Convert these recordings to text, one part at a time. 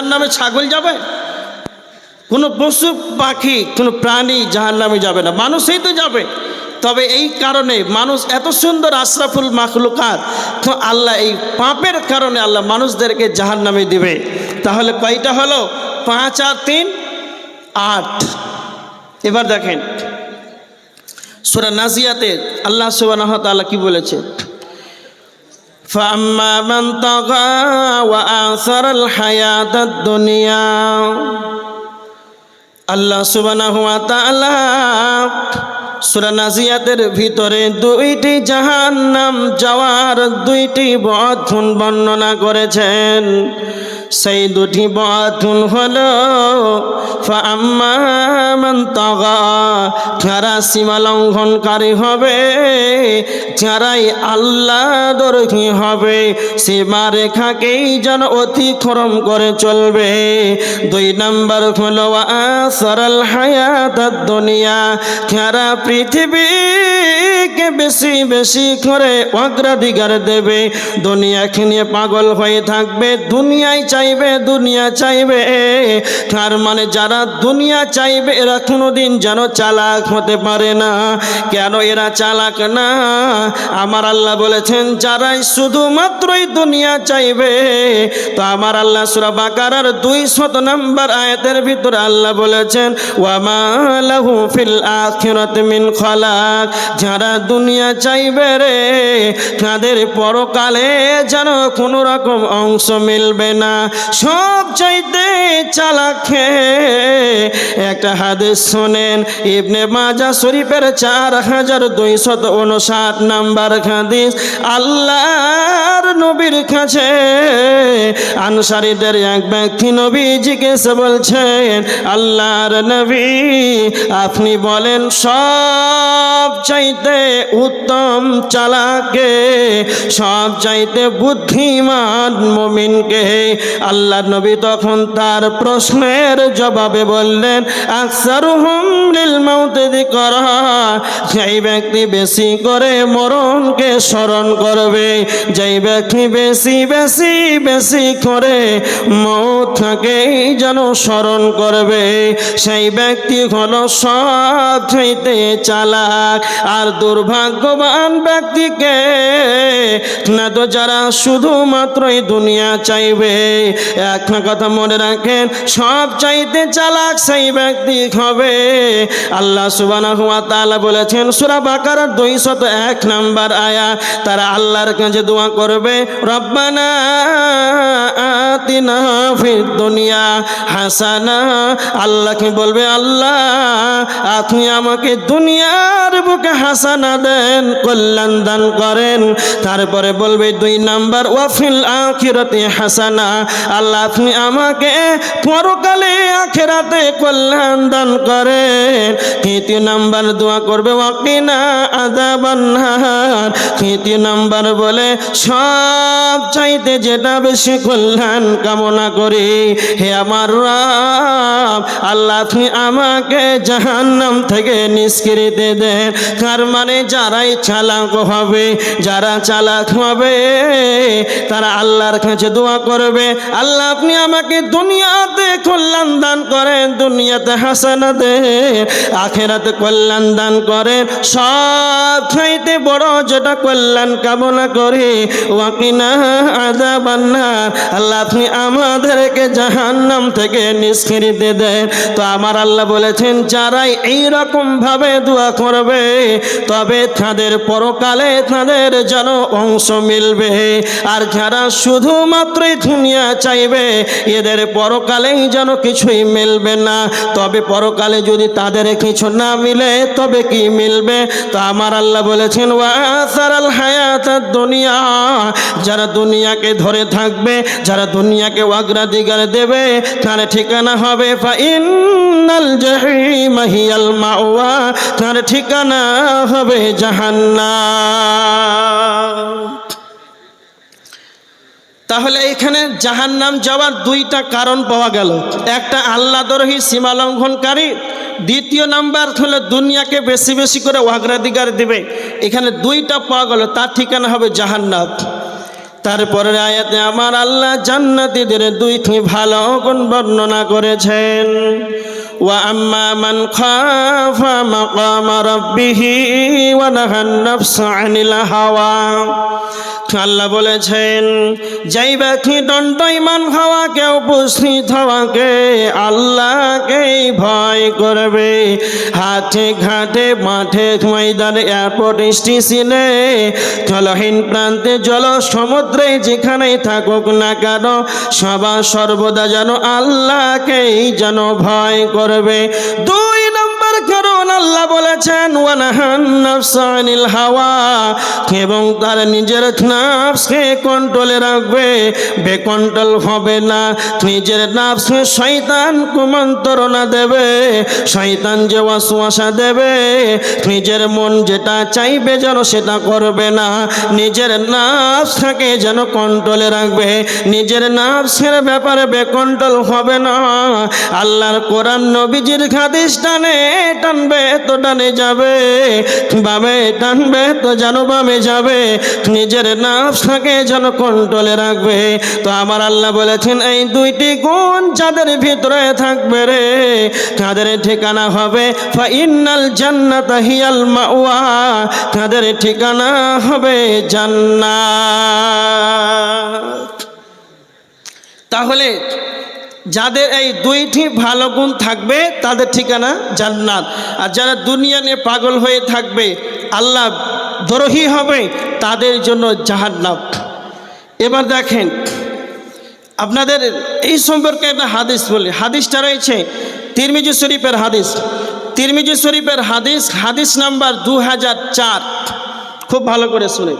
জাহান্নামে ছাগল যাবে? কোনো পশু পাখি কোনো প্রাণী জাহান্নামে যাবে না, মানুষই তো যাবে। তবে এই কারণে মানুষ এত সুন্দর আশরাফুল মাখলুকাত, তো আল্লাহ এই পাপের কারণে আল্লাহ মানুষদেরকে জাহান্নামে দিবে। তাহলে কয়টা হলো? 5 আর 3 8। এবার দেখেন সূরা নাজিয়াতে আল্লাহ সুবহানাহু ওয়া তাআলা কি বলেছে? ফাম্মা মান তাগা ওয়া আসারাল হায়াতাদ দুনিয়া। আল্লাহ সুবহানাহু ওয়া তাআলা সূরা নাজিয়াতের ভিতরে 2টি জাহান্নাম যাওয়ার 2টি বদগুণ বর্ণনা করেছেন। সেই 2টি বদগুণ হলো ফাম্মা মান তাগা, যারা সীমা লঙ্ঘনকারী হবে, যারাই আল্লাহদ্রোহী হবে, সীমা রেখাকেই যেন অতিক্রম করে চলবে। 2 নম্বর হলো আসারাল হায়াতাদ দুনিয়া, যারা পৃথিবীকে বেশি বেশি করে অগ্রাধিকার দেবে, দুনিয়াকে নিয়ে পাগল হয়ে থাকবে, দুনিয়ায় চাইবে, দুনিয়া চাইবে। তার মানে যারা দুনিয়া চাইবে এরা কোনোদিন যেন চালাক হতে পারে না। কেন এরা চালাক না? আমার আল্লাহ বলেছেন যারাই শুধুমাত্রই দুনিয়া চাইবে, তো আমার আল্লাহ সূরা বাকারার 200 নম্বর আয়াতের ভিতরে আল্লাহ বলেছেন ওয়া মা লাহু ফিল আখিরাতি মিন খালাক, যারা দুনিয়া চাইবে রে, তাদের পরকালে যেন কোনো রকম অংশ মিলবে না। সব চাইতে চালাক একটা হাদিস শোনেন, ইবনে মাজাহ শরীফের 4259 নাম্বার হাদিস। আল্লাহর নবীর কাছে আনসারীদের এক ব্যক্তি নবীজিকে এসে বলছেন, আল্লাহর নবী আপনি বলেন সব চাইতে উত্তম চালাককে, সব চাইতে বুদ্ধিমান মুমিনকে। আল্লাহর নবী তখন তার প্রশ্নের জবাবে বললেন আকসারুহুম লিল মাউতি যিকরা, যেই ব্যক্তি বেশি করে মরণকে স্মরণ করবে, যেই ব্যক্তি বেশি বেশি বেশি করে মওতকে যেন স্মরণ করবে, সেই ব্যক্তি হলো সব চাইতে চালাক। আর দুর্ভাগ্যবান ব্যক্তিকে না তো যারা শুধুমাত্রই দুনিয়া চাইবে। একটা কথা মনে রাখেন, সব চাইতে চালাক সেই ব্যক্তি হবে। আল্লাহ সুবহানাহু ওয়া তাআলা বলেছেন সূরা বাকারার 201 নম্বর আয়াত, তারা আল্লাহর কাছে দোয়া করবে রব্বানা আতিনা ফিদ দুনিয়া হাসানা। আল্লাহকে বলবে আল্লাহ আপনি আমাকে দুনিয়ার বুকে হাসানা দেন, কল্যাণ দান করেন। তারপরে বলবে 2 নাম্বার ওয়াফিল আখিরাতি হাসানা, আল্লাহ আপনি আমাকে পরকালে আখিরাতে কল্যাণ দান করেন। 3 নাম্বার দোয়া করবে ওয়াকিনা আযাবান্নার। 3 নাম্বার বলে সব চাইতে যেটা বেশি কল্যাণ কামনা করি, হে আমার রব আল্লাহ আপনি আমাকে জাহান্নাম থেকে নিষ্কৃতি দেন। তার মানে যারাই চালাক হবে, যারা চালাক হবে তারা আল্লাহর কাছে দোয়া করবে আল্লাহ আপনি আমাকে দুনিয়াতে কল্যাণ দান করেন, দুনিয়াতে হাসানা দেন, আখিরাতে কল্যাণ দান করেন। সব চাইতে বড় যেটা কল্যাণ কামনা করি ওয়াকিনা আযাবান্নার, আল্লাহ আপনি আমাদেরকে জাহান্নাম থেকে নিষ্কৃতি দেন। তো আমার আল্লাহ বলেছেন যারাই এইরকম ভাবে দোয়া করবে তবে তাদের পরকালে তাদের যেন অংশ মিলবে। আর যারা শুধুমাত্রই দুনিয়া চাইবে এদের পরকালেই যেন কিছুই মিলবে না। তবে পরকালে যদি তাদের কিছু না মিলে তবে কি মিলবে? তো আমার আল্লাহ বলেছেন ওয়াসারাল হায়াতাদ দুনিয়া, যারা দুনিয়াকে ধরে থাকবে, যারা দুনিয়াকে অগ্রাধিকার দেবে তার ঠিকানা হবে ফাইনাল জাহিমা হিয়াল মাওয়া, তার ঠিকানা হবে জাহান্নাম। তাহলে এখানে জাহান্নাম যাওয়ার 2টা কারণ পাওয়া গেল, একটা আল্লাহদ্রোহী সীমা লঙ্ঘনকারী, 2 নাম্বার হলো দুনিয়াকে বেশি বেশি করে অগ্রাধিকার দিবে। এখানে 2টা পাওয়া গেল, তার ঠিকানা হবে জাহান্নাম। তারপরের আয়াতে আমার আল্লাহ জান্নাতীদের দুইটি ভালো গুণ বর্ণনা করেছেন। ওয়া আম্মা মান খাফা মাকামা রাব্বিহি ওয়া নাহান নাফসা আনিল হাওয়া, আল্লাহ বলেছেন যেই ব্যক্তি দণ্ডায়মান হওয়াকে, উপস্থিত হওয়াকে, আল্লাহকেই ভয় করবে, হাতে ঘাটে মাঠে ময়দানে এয়ারপোর্ট স্টেশনে জলহীন প্রান্তে জল সমুদ্রে যেখানেই থাকুক না কেন সবার সর্বদা যেন আল্লাহকেই যেন ভয় করবে। 2 নম্বর কারণ আল্লাহ বলেছেন ওয়ানাহান নাফসা আনিল হাওয়া, এবং তার নিজের নাফসকে কন্ট্রোলে রাখবে, বেকন্ট্রোল হবে না। নিজের নাফসকে শয়তান কুমন্ত্রণা দেবে, শয়তান যে ওয়াসওয়াসা দেবে, নিজের মন যেটা চাইবে যেন সেটা করবে না, নিজের নাফসকে যেন কন্ট্রোলে রাখবে, নিজের নাফসের ব্যাপারে বেকন্ট্রোল হবে না। আল্লাহর কোরআন নবীজির হাদিস টানবে তো ডানে যাবে, বামে টানবে তো যেন বামে যাবে, নিজের নাফসকে যেন কন্ট্রোলে রাখবে। তো আমার আল্লাহ বলেছেন এই 2টি গুণ যাদের ভিতরে থাকবে রে, তাদের ঠিকানা হবে ফাইনাল জান্নাতা হিয়াল মাওয়া, তাদের ঠিকানা হবে জান্নাত। তাহলে যাদের এই 2টি ভালো গুণ থাকবে তাদের ঠিকানা জান্নাত, আর যারা দুনিয়া নিয়ে পাগল হয়ে থাকবে, আল্লাহ দ্রোহী হবে, তাদের জন্য জাহান্নাম। এবার দেখেন আপনাদের এই সম্পর্কে একটা হাদিস বলি। হাদিসটা রয়েছে তিরমিজি শরীফের হাদিস, তিরমিজি শরীফের হাদিস, হাদিস নাম্বার 2004। খুব ভালো করে শুনে,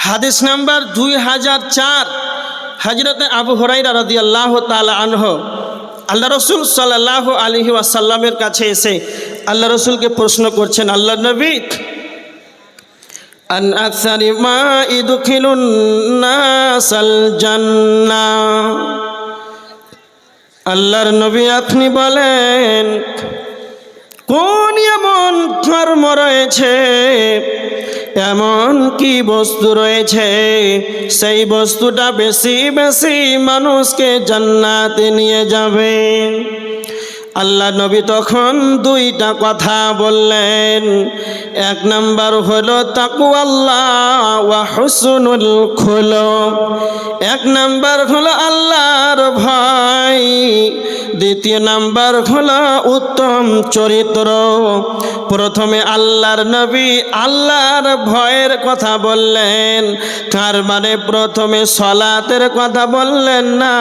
হাদিস নাম্বার 2004। হযরতে আবু হুরায়রা রাদিয়াল্লাহু তাআলা আনহু আল্লাহ রসুল সাল্লাল্লাহু আলাইহি ওয়াসাল্লামের কাছে এসে আল্লাহ রসুলকে প্রশ্ন করছেন, আল্লাহ নবী আন আকসারি মা ইদখিলুন নাসাল জান্নাহ, আল্লাহর নবী আপনি বলেন কোন এমন কর্ম রয়েছে, এমন কি বস্তু রয়েছে সেই বস্তুটা বেশি বেশি মানুষকে জান্নাতে নিয়ে যাবে। আল্লাহ নবী তখন 2টা কথা বললেন। 1 নাম্বার হলো তাকওয়াল্লাহ ওয়া হুসনুল খুলুক, 1 নাম্বার হলো আল্লাহর ভয়, 2 নাম্বার হলো উত্তম চরিত্র। প্রথমে আল্লাহর নবী আল্লাহর ভয়ের কথা বললেন, তার মানে প্রথমে সালাতের কথা বললেন না।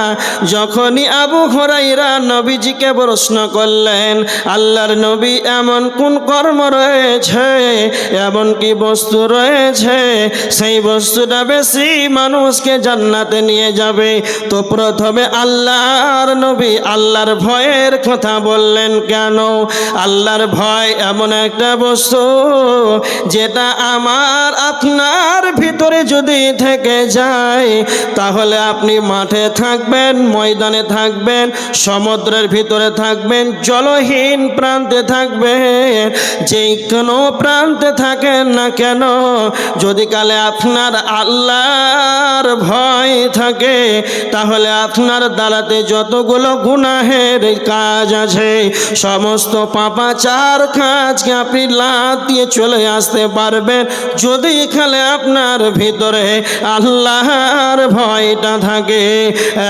যখনই আবু হুরায়রা নবীজিকে প্রশ্ন করলেন আল্লাহর নবী এমন কোন কর্ম রয়েছে, এমন কি বস্তু রয়েছে সেই বস্তুটা বেশি মানুষকে জান্নাতে নিয়ে যাবে, তো প্রথমে আল্লাহর নবী আল্লাহর ভয়ের কথা বললেন। কেন? আল্লাহর ভয় এমন একটা বস্তু যেটা আমার আপনার ভিতরে যদি থেকে যায় তাহলে আপনি মাঠে থাকবেন, ময়দানে থাকবেন, সমুদ্রের ভিতরে থাকবেন, জলহীন প্রান্তে থাকবেন, যে কোনো প্রান্তে থাকেন না কেন, যদি কালে আপনার আল্লাহর ভয় থাকে তাহলে আপনার দ্বারাতে যতগুলো গুনাহের কাজ আছে সমস্ত পাপাচার কাজকে আপনি লাথ দিয়ে চলে আসতে পারবেন, যদি এখানে আপনার ভিতরে আল্লাহর ভয়টা থাকে।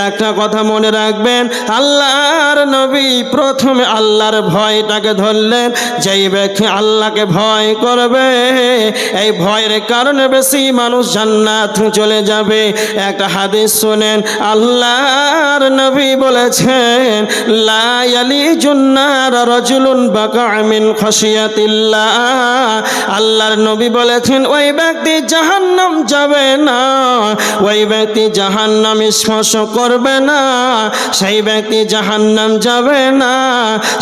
একটা কথা মনে রাখবেন, আল্লাহর নবী প্রথমে আল্লাহর ভয়টাকে ধরলেন। যেই ব্যক্তি আল্লাহকে ভয় করবে এই ভয়ের কারণে বেশি মানুষ জান্নাত চলে যাবে। একটা হাদিস শুনেন, আল্লাহর নবী বলেছেন লা ইয়ালিজুন নার রাজুলুন বাকা মিন খাশিয়াতিল্লাহ, আল্লাহর নবী বলেছেন ওই ব্যক্তি জাহান্নাম যাবে না, ওই ব্যক্তি জাহান্নাম স্পর্শ করবে না, সেই ব্যক্তি জাহান্নাম যাবে না,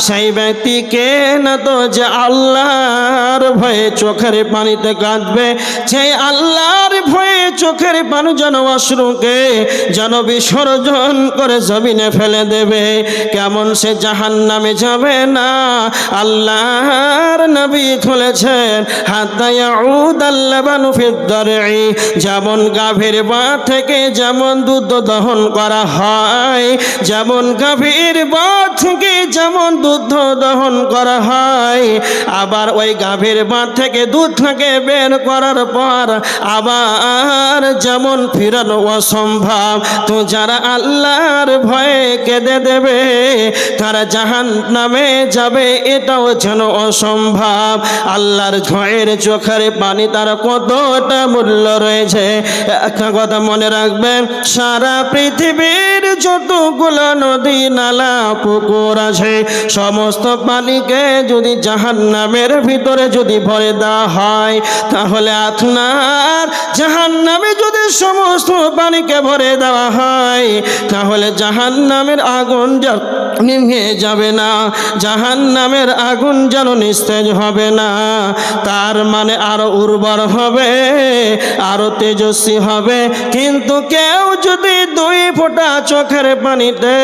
সেই ব্যক্তিকে না তো যে আল্লাহর ভয়ে চোখের পানিতে কাঁদবে, যে আল্লাহর ভয়ে চোখের পানি যেন অশ্রুকে যেন বিসর্জন করে জমিনে ফেলে দেবে। কেমন সে জাহান্নামে যাবে না। আল্লাহর নবী বলেছেন হাত্তা ইয়াউদাল লাবানু ফিদ দারই, যেমন গাভীর বাট থেকে যেমন দুধ দহন করা হয়, যেমন গাভীর বাট থেকে যেমন দুধ দহন করা হয়, আবার ওই গাভীর বাট থেকে দুধটাকে বের করার পর আবার যেমন ফিরানো অসম্ভব। তো যারা আল্লাহর ভয়ে কেঁদে দেবে তারা জাহান্নামে যাবে, এটাও যেন অসম্ভব। আল্লাহর ভয়ের চোখের পানি তার কতটা মূল্য রয়েছে। একটা কথা মনে রাখবেন, সারা পৃথিবীর যতগুলো নদী নালা পুকুর আছে সমস্ত পানিকে যদি জাহান্নামের ভিতরে যদি ভরে দেওয়া হয়, তাহলে আপনার জাহান্নামে যদি সমস্ত পানিকে ভরে দেওয়া হয়, তাহলে জাহান্নামের আগুন নিভে যাবে না, জাহান্নামের আগুন যেন নিস্তেজ হবে না। তার মানে আরো উর্বর হবে, আরো তেজস্বী হবে। কিন্তু কেউ যদি 2 ফোঁটা চোখের পানিতে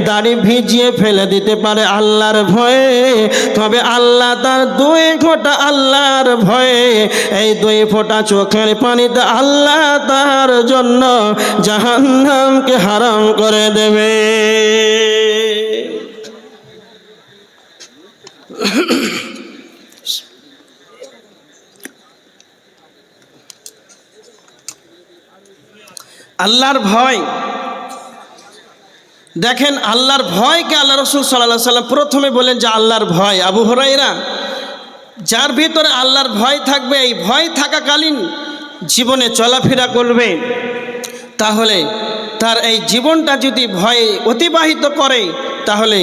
দাড়ি ভিজিয়ে ফেলে দিতে পারে আল্লাহর ভয়ে, তবে আল্লাহ তার 2 ফোঁটা আল্লাহর ভয়ে এই 2 ফোঁটা চোখের পানিতে আল্লাহ তার জন্য জাহান্নামকে হারাম করে দেবে। আল্লাহর ভয় দেখেন, আল্লাহর ভয়কে আল্লাহ রাসূল সাল্লাল্লাহু আলাইহি সাল্লাম প্রথমে বলেন যে আল্লাহর ভয়। আবু হুরায়রা, যার ভিতরে আল্লাহর ভয় থাকবে, এই ভয় থাকাকালীন জীবনে চলাফেরা করবে, তাহলে তার এই জীবনটা যদি ভয়ে অতিবাহিত করে, তাহলে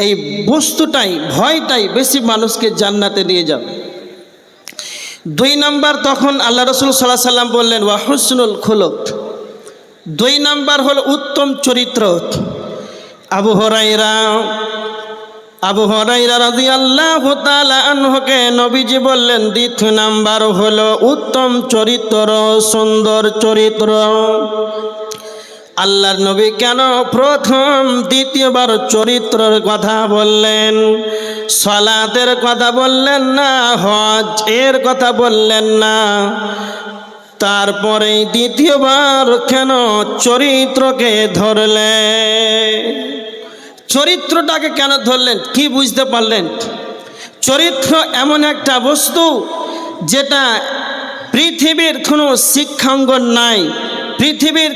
এই বস্তুটাই ভয়টাই বেশি মানুষকে জান্নাতে নিয়ে যাবে। 2 নাম্বার, তখন আল্লাহ রাসূল সাল্লাল্লাহু আলাইহি সাল্লাম বললেন ওয়া হুসনুল খুলুক। 2 নাম্বার হলো উত্তম চরিত্র। আবু হুরায়রা রাদিয়াল্লাহু তাআলা আনহুকে নবীজি বললেন 2 নাম্বার হলো উত্তম চরিত্র, সুন্দর চরিত্র। আল্লাহর নবী কেন প্রথম 2বার চরিত্রের কথা বললেন? সালাতের কথা বললেন না, হজ এর কথা বললেন না, তারপরে 2বার কেন চরিত্রকে ধরলেন? চরিত্রটাকে কেন ধরলেন? কি বুঝতে পারলেন? চরিত্র এমন একটা বস্তু যেটা পৃথিবীর কোনো শিক্ষাঙ্গন নাই। পৃথিবীর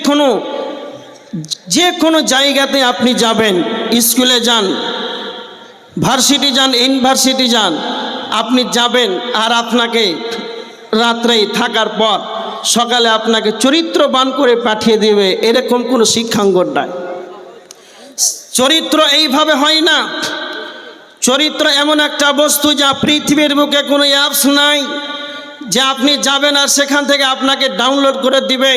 যে কোনো জায়গাতে আপনি যাবেন, স্কুলে যান, ভার্সিটি যান, ইউনিভার্সিটি যান, আপনি যাবেন আর আপনাকে রাত্রেই থাকার পর সকালে আপনাকে চরিত্রবান করে পাঠিয়ে দেবে, এরকম কোনো শিক্ষাঙ্গন নাই। চরিত্র এইভাবে হয় না। চরিত্র এমন একটা বস্তু যা পৃথিবীর বুকে কোনো অ্যাপস নাই যে আপনি যাবেন আর সেখান থেকে আপনাকে ডাউনলোড করে দিবে,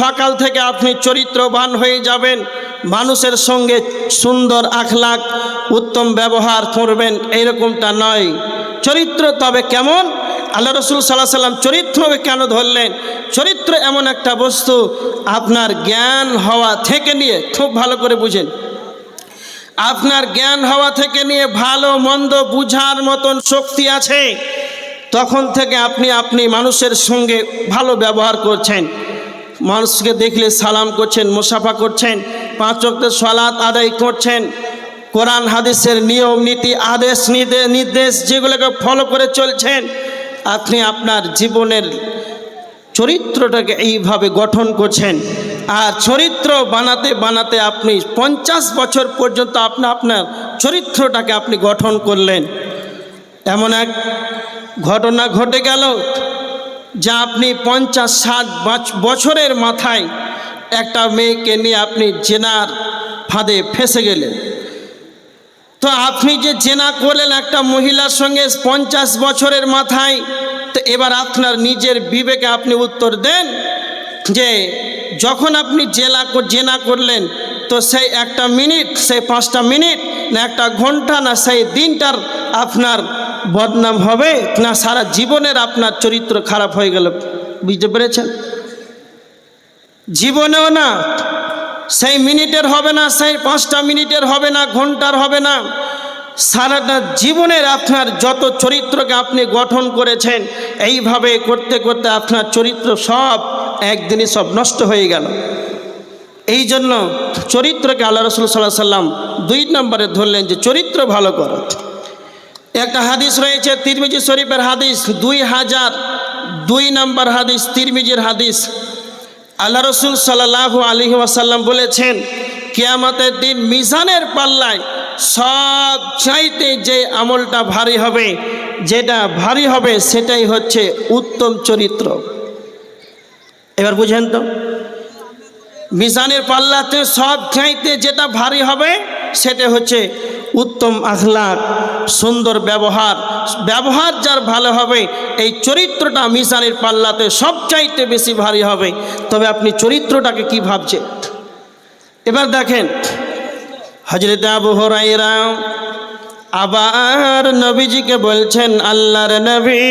সকাল থেকে আপনি চরিত্রবান হয়ে যাবেন, মানুষের সঙ্গে সুন্দর আখলাক উত্তম ব্যবহার করবেন, এইরকমটা নয়। চরিত্র তবে কেমন? আল্লাহ রাসূল সাল্লাল্লাহু আলাইহি সাল্লাম চরিত্রকে কেন ধরলেন? চরিত্র এমন একটা বস্তু, আপনার জ্ঞান হওয়া থেকে নিয়ে, খুব ভালো করে বুঝেন, আপনার জ্ঞান হওয়া থেকে নিয়ে ভালো মন্দ বুঝার মতন শক্তি আছে, তখন থেকে আপনি মানুষের সঙ্গে ভালো ব্যবহার করছেন, মানুষকে দেখলে সালাম করছেন, মুসাফা করছেন, 5 ওয়াক্তের সালাত আদায় করছেন, কোরআন হাদিসের নিয়ম নীতি আদেশ নির্দেশ যেগুলোকে ফলো করে চলছেন। আপনি আপনার জীবনের চরিত্রটাকে এইভাবে গঠন করছেন। আর চরিত্র বানাতে বানাতে আপনি 50 বছর পর্যন্ত আপনার চরিত্রটাকে আপনি গঠন করলেন। এমন এক ঘটনা ঘটে গেল যা আপনি 50-60 বছরের মাথায় একটা মেয়েকে নিয়ে আপনি জেনার ফাঁদে ফেঁসে গেলেন। তো আপনি যে জেনা করলেন একটা মহিলার সঙ্গে 50 বছরের মাথায়, তো এবার আপনার নিজের বিবেকে আপনি উত্তর দেন যে যখন আপনি জেনা করলেন, তো সেই 1টা মিনিট, সেই 5টা মিনিট, না 1টা ঘন্টা, না সেই দিনটার আপনার বদনাম হবে, না সারা জীবনের আপনার চরিত্র খারাপ হয়ে গেল? বুঝতে পেরেছেন? জীবনেও না, সেই মিনিটের হবে না, সেই 5টা মিনিটের হবে না, ঘন্টার হবে না, সারাটা জীবনের আপনার যত চরিত্রকে আপনি গঠন করেছেন, এইভাবে করতে করতে আপনার চরিত্র সব একদিনই সব নষ্ট হয়ে গেল। এই জন্য চরিত্রকে আল্লাহ রাসূল সাল্লাল্লাহু আলাইহি সাল্লাম 2 নম্বরে ধরলেন যে চরিত্র ভালো করো। একটা হাদিস রয়েছে তিরমিজি শরীফের হাদিস, 2002 নম্বর হাদিস, তিরমিজির হাদিস। আল্লাহ রাসূল সাল্লাল্লাহু আলাইহি ওয়াসাল্লাম বলেছেন, কিয়ামতের দিন মিজানের পাল্লায় সব চাইতে যে আমলটা ভারী হবে, যেটা ভারী হবে সেটাই হচ্ছে উত্তম চরিত্র। এবার বুঝেন তো, মিজানের পাল্লাতে সব চাইতে যেটা ভারী হবে সেটা হচ্ছে উত্তম আখলাক, সুন্দর ব্যবহার। ব্যবহার যার ভালো হবে এই চরিত্রটা মিজানের পাল্লাতে সবচাইতে বেশি ভারী হবে। তবে আপনি চরিত্রটাকে কি ভাবছেন? এবার দেখেন, হযরত আবু হুরায়রা আবার নবীজিকে বলছেন, আল্লাহর নবী,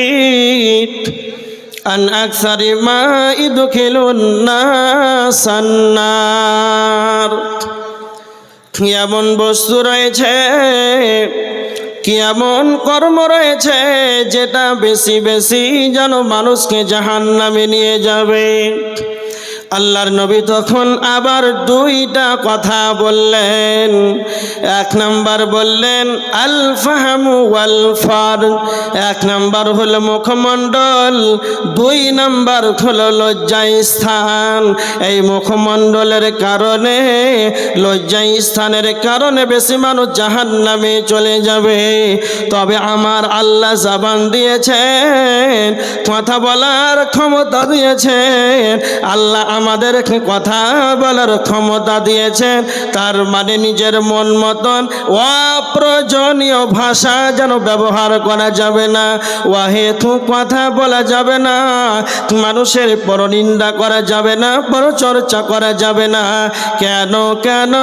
আন আকসারি মা ইদখিলুন নাসান নার, কি এমন বস্তু রয়েছে, কি এমন কর্ম রয়েছে যেটা বেশি বেশি যেন মানুষকে জাহান্নামে নিয়ে যাবে। আল্লাহর নবী তখন আবার 2টা কথা বললেন। 1 নাম্বার বললেন আল ফাহমু ওয়াল ফার, 1 নাম্বার হলো মুখমণ্ডল, 2 নাম্বার হলো লজ্জাস্থান। এই মুখমণ্ডলের কারণে, লজ্জাস্থানের কারণে বেশি মানুষ জাহান্নামে চলে যাবে। তবে আমার আল্লাহ জবান দিয়েছেন, কথা বলার ক্ষমতা দিয়েছেন, আল্লাহ আমাদেরকে কথা বলার ক্ষমতা দিয়েছেন। তার মানে নিজের মন মতন অপ্রয়োজনীয় ভাষা যেন ব্যবহার করা যাবে না, অহেতু কথা বলা যাবে না, মানুষের পরনিন্দা করা যাবে না, পরচর্চা করা যাবে না। কেন কেন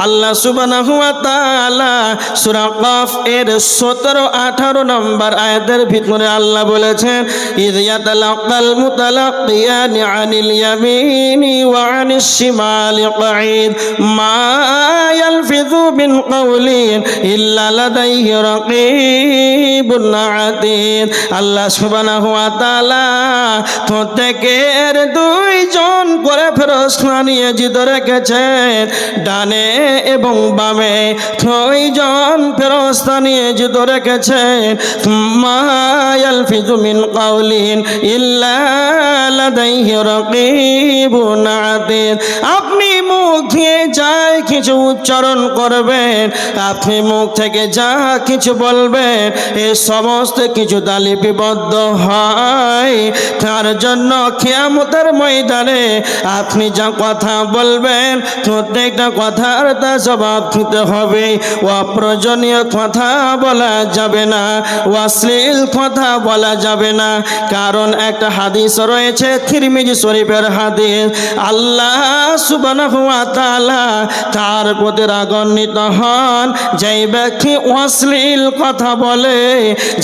আল্লাহ সুবহানাহু ওয়া তাআলা সূরা কাফ এর 17-18 নম্বর আয়াতের ভিতরে আল্লাহ বলেছেন, ইয ইয়াতালাক্কাল মুতালাক্কিয়ানি আনিল ইয়ামিনি ওয়া আনিশ শিমালি কাঈদ মা ইয়ালফিযু মিন কাওলিন ইল্লা লাদাইহি রাকীবুন আতীদ। আল্লাহ সুবহানাহু ওয়া তাআলা প্রত্যেকের 2 জন করে ফেরেশতা নিয়োজিত রেখেছেন, ডানে এবং বামে 2 জন ফেরেশতা নিয়োজিত রেখেছেন। মা ইয়ালফিযু মিন কাওলিন ইল্লা লাদাইহি রাকীবুন আতীদ। আপনি মুখ দিয়ে যা কিছু উচ্চারণ করবেন, আপনি মুখ থেকে যা কিছু বলবেন, এই সমস্ত কিছু লিপিবদ্ধ হয়। তার জন্য কিয়ামতের ময়দানে আপনি যা কথা বলবেন প্রত্যেকটা কথার তা জবাব দিতে হবে। অপ্রয়োজনীয় কথা বলা যাবে না, অশ্লীল কথা বলা যাবে না। কারণ একটা হাদিস রয়েছে তিরমিজি শরীফের হাদিস, আল্লাহ সুবহানাহু ওয়া তাআলা তার প্রতি রাগান্বিত হন যেই ব্যক্তি অশ্লীল কথা বলে,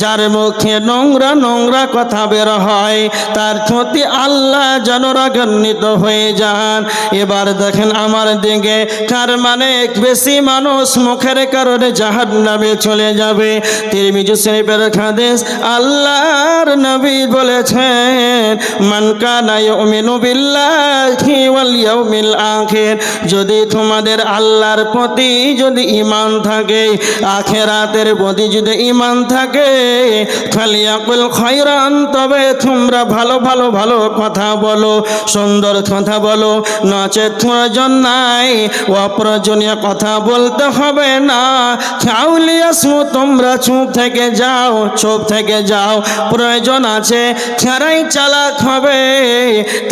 যার মুখে নোংরা নোংরা কথা বের হয়, তার প্রতি আল্লাহ যেন রাগান্বিত হয়ে যান। এবার দেখেন আমার দিকে, তার মানে বেশি মানুষ মুখের কারণে জাহান্নামে চলে যাবে। তিরমিজি শরীফের হাদিস, আল্লাহর নবী বলেছেন, মান কানা ইউমিনু বিল্লাহি ওয়াল ইয়াউমিল আখির, যদি তোমাদের আল্লাহর প্রতি যদি ঈমান থাকে, আখিরাতের প্রতি যদি ঈমান থাকে, ফালিয়াকুল খায়রান, তবে তোমরা ভালো ভালো ভালো কথা বলো, সুন্দর কথা বলো, নচেত প্রয়োজন নাই, অপ্রয়োজনীয় কথা বলতে হবে না। খাউলিয়াসমু, তোমরা চুপ থেকে যাও, চুপ থেকে যাও। প্রয়োজন আছে যারাই চালাক হবে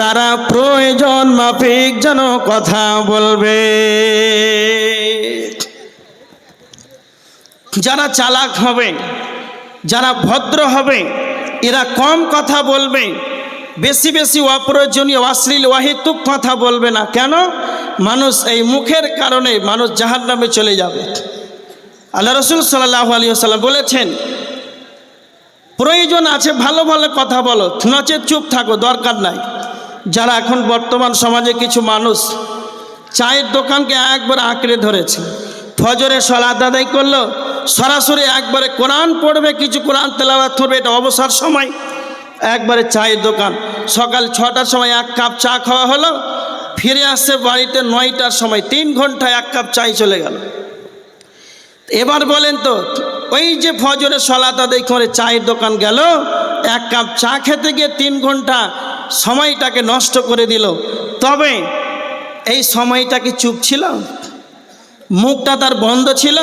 তারা প্রয়োজন মাফিক যেন কথা বলবে। যারা চালাক হবে, যারা ভদ্র হবে, এরা কম কথা বলবে, বেশি বেশি অপ্রয়োজনীয় অশ্লীল অহেতুক কথা বলবে না। কেন? মানুষ এই মুখের কারণে মানুষ জাহান্নামে চলে যাবে। আল্লাহ রাসূল সাল্লাল্লাহু আলাইহি ওয়াসাল্লাম বলেছেন, প্রয়োজন আছে ভালো ভালো কথা বলো, নচেত চুপ থাকো, দরকার নাই। যারা এখন বর্তমান সমাজে কিছু মানুষ চায়ের দোকানকে একবার আঁকড়ে ধরেছে, ফজরে সালাত আদায় করলো, সরাসরি একবারে কোরআন পড়বে, কিছু কোরআন তেলাওয়াত করবে, এটা অবসর সময়, একবারে চায়ের দোকান। সকাল 6টার সময় 1 কাপ চা খাওয়া হলো, ফিরে আসছে বাড়িতে 9টার সময়, 3 ঘন্টায় 1 কাপ চাই চলে গেল। এবার বলেন তো, ওই যে ফজরে সালাত আদায় করে চায়ের দোকান গেল, 1 কাপ চা খেতে গিয়ে 3 ঘন্টা সময়টাকে নষ্ট করে দিল, তবে এই সময়টা কি চুপ ছিল? মুখটা তার বন্ধ ছিল?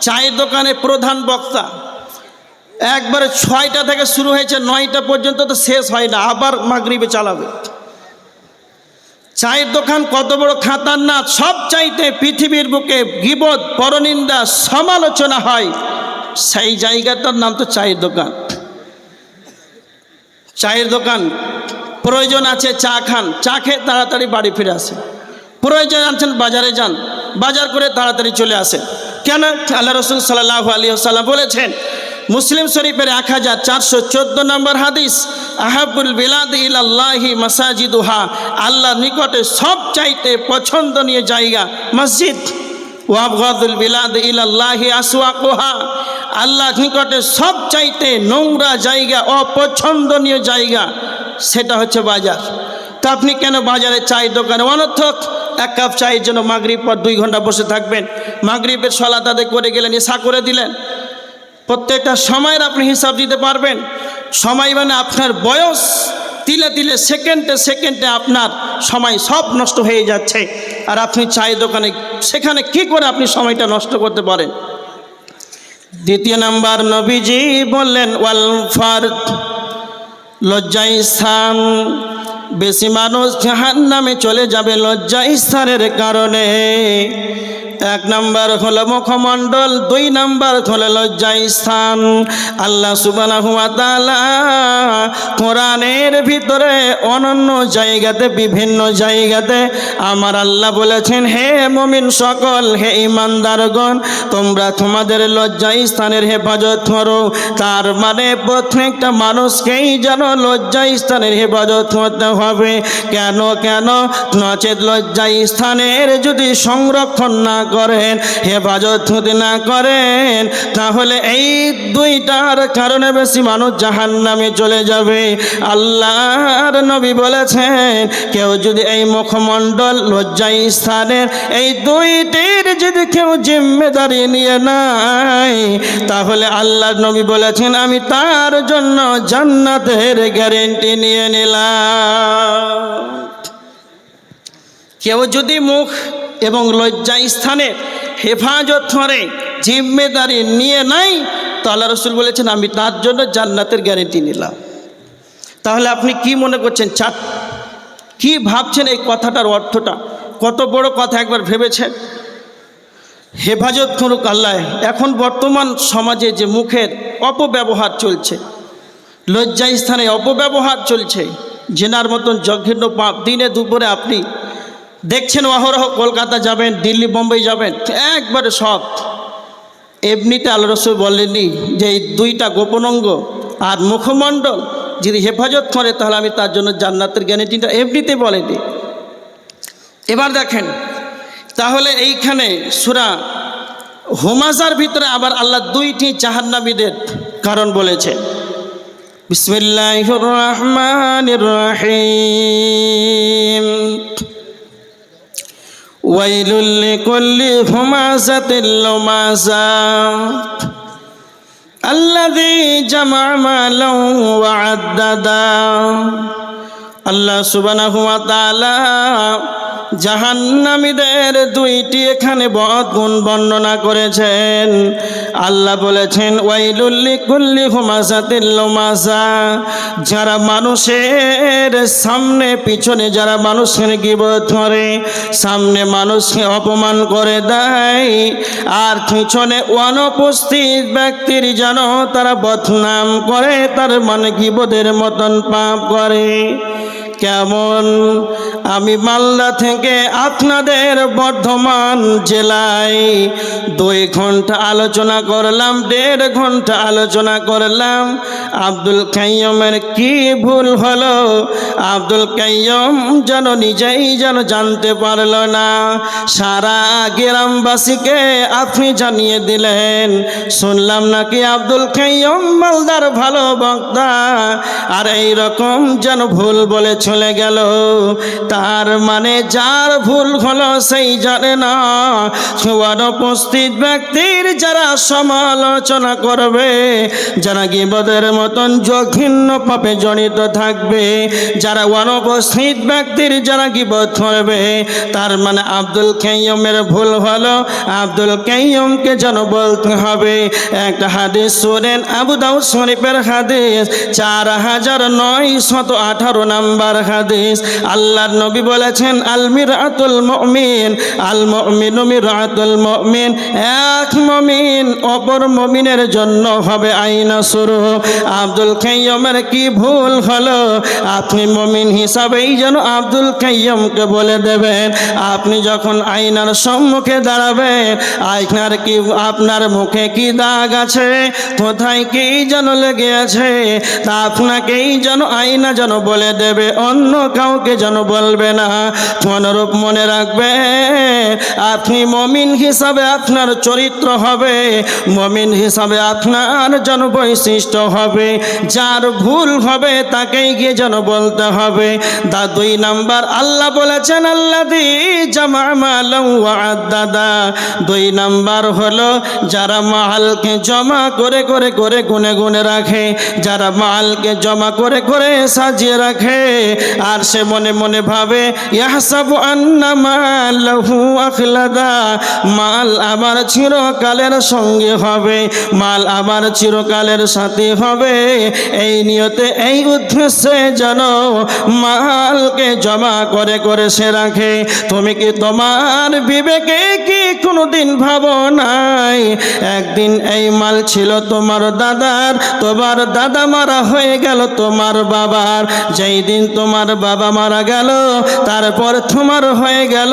চায়ের দোকানে প্রধান বক্তা একবারে 6টা থেকে শুরু হয়েছে, 9টা পর্যন্ত তো শেষ হয় না, আবার মাগরিবে চালাবে। চায়ের দোকান কত বড় খাতারনাক! সব চাইতে পৃথিবীর বুকে গীবত, পরনিন্দা, সমালোচনা হয়, সেই জায়গাটার নাম তো চায়ের দোকান। চায়ের দোকান প্রয়োজন আছে, চা খান, চা খেয়ে তাড়াতাড়ি বাড়ি ফিরে আসে। প্রয়োজন আছেন, বাজারে যান, বাজার করে তাড়াতাড়ি চলে আসে। কেন? আল্লাহ রসুল সাল্লাল্লাহু আলাইহি ওয়াসাল্লাম বলেছেন, মুসলিম শরীফের 1414 নম্বর হাদিস, আহাবুল বিলাদ ইলাল্লাহি মাসাজিদুহা, আল্লাহর নিকটে সব চাইতে পছন্দনীয় জায়গা মসজিদ। ওয়াবগাদুল বিলাদ ইলাল্লাহি আসওয়াকুহা, আল্লাহর নিকটে সব চাইতে নোংরা জায়গা, অপছন্দনীয় জায়গা, সেটা হচ্ছে বাজার। তা আপনি কেন বাজারে চায়ের দোকানে অনর্থক 1 কাপ চায়ের জন্য মাগরিব পর 2 ঘন্টা বসে থাকবেন? মাগরিবের সালাত আদায় করে গেলেন, ইশা করে দিলেন। প্রত্যেকটা সময়ের আপনি হিসাব দিতে পারবেন। সময় মানে আপনার বয়স, তিলে তিলে, সেকেন্ডে সেকেন্ডে আপনার সময় সব নষ্ট হয়ে যাচ্ছে। আর আপনি চায়ের দোকানে, সেখানে কি করে আপনি সময়টা নষ্ট করতে পারেন? দ্বিতীয় নাম্বার, নবীজি বললেন ওয়াল ফারদ, লজ্জাস্থান। বেশি মানুষ জাহান্নামে চলে যাবে লজ্জাস্থানের কারণে। 1 নাম্বার হলো মুখমণ্ডল, 2 নাম্বার হলো লজ্জাস্থান। আল্লাহ সুবহানাহু ওয়া তাআলা কোরআনের ভিতরে অনন্য জায়গাতে, বিভিন্ন জায়গাতে আমার আল্লাহ বলেছেন, হে মুমিন সকল, হে ঈমানদারগণ, তোমরা তোমাদের লজ্জাস্থানের হেফাজত করো। তার মানে প্রত্যেকটা মানুষকেই যেন লজ্জাস্থানের হেফাজত করতে হবে। কেন? নচেত লজ্জাস্থানের যদি সংরক্ষণ না করেন, হেফাজত যদি না করেন, তাহলে এই 2টার কারণে বেশি মানুষ জাহান্নামে চলে যাবে। আল্লাহর নবী বলেছেন, কেউ যদি এই মুখমণ্ডল, লজ্জাস্থানের এই 2টির যদি কেউ জিম্মেদারি নিয়ে নেয়, তাহলে আল্লাহর নবী বলেছেন, আমি তার জন্য জান্নাতের গ্যারেন্টি নিয়ে নিলাম। কেউ যদি মুখ এবং লজ্জাস্থানের হেফাজত করে, জিম্মেদারি নিয়ে নাই, তো আল্লাহ রসুল বলেছেন, আমি তার জন্য জান্নাতের গ্যারেন্টি নিলাম। তাহলে আপনি কি মনে করছেন, কি ভাবছেন এই কথাটার অর্থটা? কত বড় কথা একবার ভেবেছেন? হেফাজত করুক আল্লাহ। এখন বর্তমান সমাজে যে মুখের অপব্যবহার চলছে, লজ্জাস্থানে অপব্যবহার চলছে, জেনার মতন জঘন্য পাপ দিনে দুপুরে আপনি দেখছেন। অহরহ কলকাতা যাবেন, দিল্লি, বোম্বাই যাবেন, একবারে সব। এমনিতে আল্লাহ রাসূল বলেননি যে এই 2টা গোপন অঙ্গ আর মুখমণ্ডল যদি হেফাজত করে, তাহলে আমি তার জন্য জান্নাতের গ্যারান্টিটা এমনিতে বলেনি। এবার দেখেন, তাহলে এইখানে সূরা হুমাযার ভিতরে আবার আল্লাহ 2টি জাহান্নামীদের কারণ বলেছে। বিসমিল্লাহির রহমানির রহিম। ওয়াইলুল লিকুল্লি হুমাযাতিল লুমাযা আল্লাযী জামা মালান ওয়া আদ্দাদা। আল্লাহ সুবহানাহু ওয়া তাআলা জাহান্নামীদের 2টি এখানে গুণ বর্ণনা করেছেন। আল্লাহ বলেছেন, ওয়াইলুল লিকুল্লি হুমাযাতিল লুমাযা, যারা মানুষের সামনে পিছনে, যারা মানুষের গীবত করে, সামনে মানুষকে অপমান করে দেয়, আর পিছনে অনুপস্থিত ব্যক্তির যেন তারা বদনাম করে, তার মানে গীবতের মতন পাপ করে। কেমন? আমি মালদা থেকে আপনাদের বর্ধমান জেলায় 2 ঘন্টা আলোচনা করলাম, 1.5 ঘন্টা আলোচনা করলাম। আব্দুল কাইয়ুমের কি ভুল হলো? আব্দুল কাইয়ুম যেন নিজেই যেন জানতে পারল না। সারা গ্রামবাসীকে আপনি জানিয়ে দিলেন, শুনলাম নাকি আব্দুল কাইয়ুম মালদার ভালো বক্তা, আর এই রকম যেন ভুল বলে চলে গেল। তার মানে যার ভুল হলো সেই জানে না, অনুপস্থিত ব্যক্তির যারা সমালোচনা করবে, যারা গীবতের মতন জঘন্য পাপে জড়িত থাকবে, যারা অনুপস্থিত ব্যক্তির যারা গীবত করবে, তার মানে আব্দুল কাইয়ুমের ভুল হলো। আব্দুল কাইয়ুমকে যেন বলতে হবে। একটা হাদিস শুনেন, আবু দাউদ শরীফের হাদিস 4918 নাম্বার হাদিস। আল্লাহর নবী বলেছেন, আল মিরআতুল মুমিন, আল মুমিনু মিরআতুল মুমিন। এক মুমিন অপর মুমিনের জন্য হবে আয়না স্বরূপ। আব্দুল কাইয়ুমের কি ভুল হলো? আপনি মুমিন হিসাবেই যেন আব্দুল কাইয়ুমকে বলে দেবেন। আপনি যখন আয়নার সম্মুখে দাঁড়াবেন, আয়নার কি আপনার মুখে কি দাগ আছে, কোথায় কি যেন লেগে আছে, তা আপনাকেই যেন আয়না যেন বলে দেবে, অন্য কাউকে যেন বলবে না। অনুরূপ মনে রাখবে, আপনি মুমিন হিসাবে আপনার চরিত্র হবে, মুমিন হিসাবে আপনার যেন বৈশিষ্ট্য হবে। যার ভুল হবে তাকেই গিয়ে যেন বলতে হবে। 2 নাম্বার আল্লাহ বলেছেন, আল্লাযী জামা মালান ওয়া আদ্দাদা। 2 নাম্বার হলো যারা মালকে জমা করে করে করে গুনে গুনে রাখে, যারা মালকে জমা করে করে সাজিয়ে রাখে, আর সে মনে মনে ভাবে ইয়াহসাবু আন্না মালাহু আখলাদা, মাল আমার চিরকালের সঙ্গে হবে, মাল আমার চিরকালের সাথী হবে। এই নিয়তে এই উদ্দেশ্যে যেন মালকে জমা করে করে সে রাখে। তুমি কি তোমার বিবেকে কি কোনোদিন ভাবো নাই একদিন এই মাল ছিল তোমার দাদার, তোমার দাদা মারা হয়ে গেল তোমার বাবার, যেই দিন তোমার বাবা মারা গেল তারপর তোমার হয়ে গেল,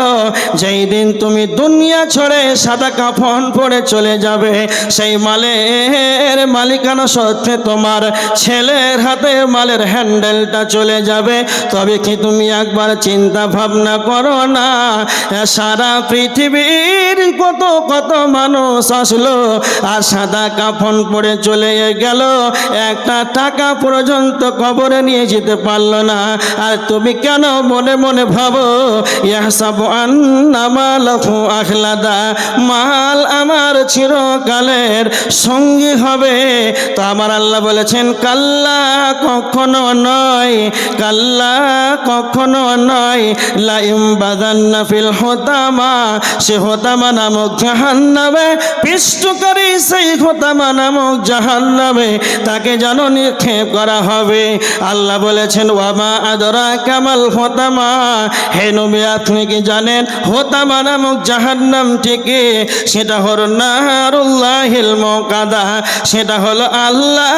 যেই দিন তুমি দুনিয়া ছেড়ে সাদা কাফন পরে চলে যাবে, সেই মালের মালিকানা সত্ত্বে তোমার ছেলের হাতে মালের হ্যান্ডেলটা চলে যাবে। তবে কি তুমি একবার চিন্তা ভাবনা করো না, সারা পৃথিবীর কত কত মানুষ আসলো আর সাদা কাফন পরে চলে গেল, একটা টাকা পর্যন্ত কবরে নিয়ে যেতে পারলো না। আর তুমি কেন মনে মনে ভাবো ইয়াহসাবু আন্না মালাহু আখলাদা, মাল আমার চিরকালের সঙ্গী হবে। তো আমার আল্লাহ বলেছেন, কাল্লা কখনো নয়, কাল্লা কখনো নয়, লা ইমবাদান্না ফিল হুতামা, সে হুতামা নামক জাহান্নামে পিষ্টকারী, সেই হুতামা নামক জাহান্নামে তাকে যেন নিক্ষেপ করা হবে। আল্লাহ বলেছেন, ওয়ামা আদরাকা মাল হুতামা, হে নবী আপনি কি জানেন হুতামা নামক জাহান্নামটি কি? সেটা হলো নারুল্লাহিল মুকাদা, সেটা হলো আল্লাহ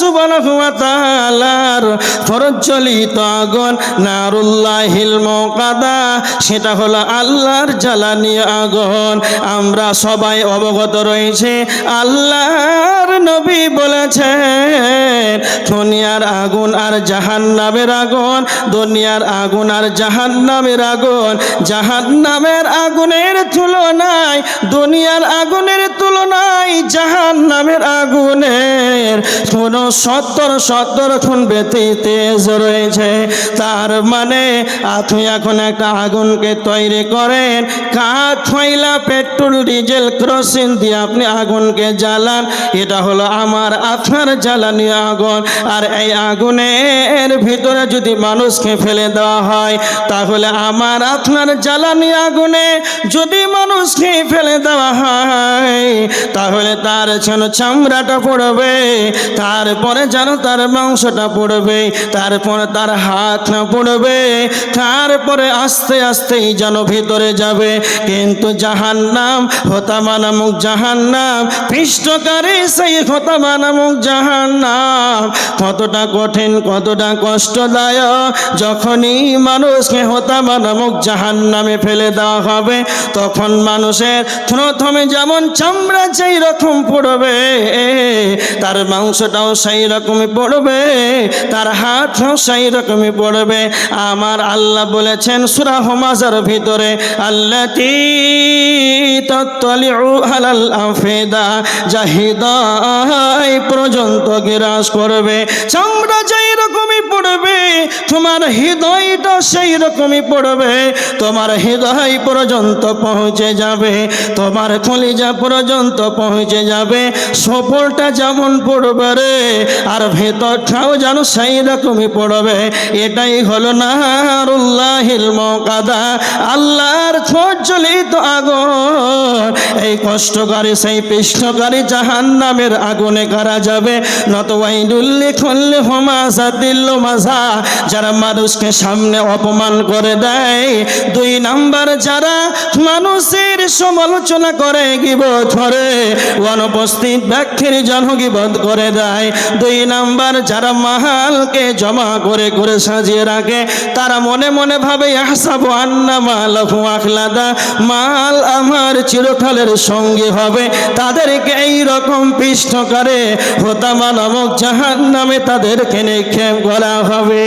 সুবহানাহু ওয়া তাআলার প্রজ্বলিত আগুন। নারুল্লাহিল মুকাদা, সেটা হলো আল্লাহর জ্বালানি আগুন। আমরা সবাই অবগত রয়েছে, আল্লাহর নবী বলেছেন দুনিয়ার আগুন আর জাহান্নামের আগুন, দুনিয়ার আগুন আর জাহান্নামের আগুন, জাহান্নামের আগুনের তুলনায়, দুনিয়ার আগুনের তুলনায় জাহান্নামের আগুনের কোনো 70 গুণ বেশি তেজ রয়েছে। তার মানে আপনি এখন একটা আগুনকে তৈরি করেন, কাঠ, কয়লা, পেট্রোল, ডিজেল, কেরোসিন দিয়ে আপনি আগুনকে জ্বালান, এটা হলো আমার আপনার জ্বালানি আগুন। আর এই আগুনের ভিতরে যদি মানুষকে ফেলে দেওয়া হয়, তাহলে আমার আপনার জ্বালানি আগুনে যদি মানুষকে ফেলে দেওয়া হয়, তাহলে তাহলে তার যেন চামড়াটা পড়বে, তারপরে যেন তার মাংসটা পড়বে, তারপরে তার হাতটা পড়বে, তারপরে আস্তে আস্তেই যেন ভিতরে যাবে। কিন্তু জাহান্নাম, হোতামা নামক জাহান্নাম, পৃষ্ঠকারী সেই হোতামা নামক জাহান্নাম কতটা কঠিন, কতটা কষ্টদায়ক। যখনই মানুষকে হোতামা নামক জাহান্নামে ফেলে দেওয়া হবে, তখন মানুষের প্রথমে যেমন চামড়া যেই রকম পড়বে, তার মাংসটাও সেই রকমই পড়বে, তার হাতও সেই রকমই পড়বে। আমার আল্লাহ বলেছেন সূরা হুমাযার ভিতরে, আল্লাতী তাত্তালিউ আলাল আফিদা, যা হৃদয় পর্যন্ত গ্রাস করবে। চামড়া যেই রকমই পড়বে, তোমার হৃদয়টা সেই রকমই পড়বে, তোমার হৃদয় পর্যন্ত পৌঁছে যাবে, তোমার কলিজা পর্যন্ত পৌঁছে যাবে। সফলটা যেমন পড়বে রে, আর ভেতরটাও যেন সেই রকমই পড়বে। এটাই হলো নারুল্লাহিল মুকাদা, আল্লাহর প্রজ্বলিত আগুন। এই কষ্টকারী, সেই পৃষ্ঠকারী জাহান্নামের আগুনে কারা যাবে? নতওয়াইলুল লিকুল্লি হুমাযাতিল লুমাযা, যারা মানুষকে সামনে অপমান করে দেয়। 2 নাম্বার, যারা মানুষের সমালোচনা করে, গীবত করে, অনুপস্থিত ব্যক্তির জন্য গীবত করে দেয়। 2 নাম্বার, যারা মালকে জমা করে করে সাজিয়ে রাখে, তারা মনে মনে ভাবে ইহসাবু আন্না মালাহু আখলাদা, মাল আমার চিরকালের সঙ্গী হবে। তাদেরকে এই রকম পৃষ্ঠকারে হোতামা নামক জাহান্নামে তাদেরকে নিক্ষেপ করা হবে।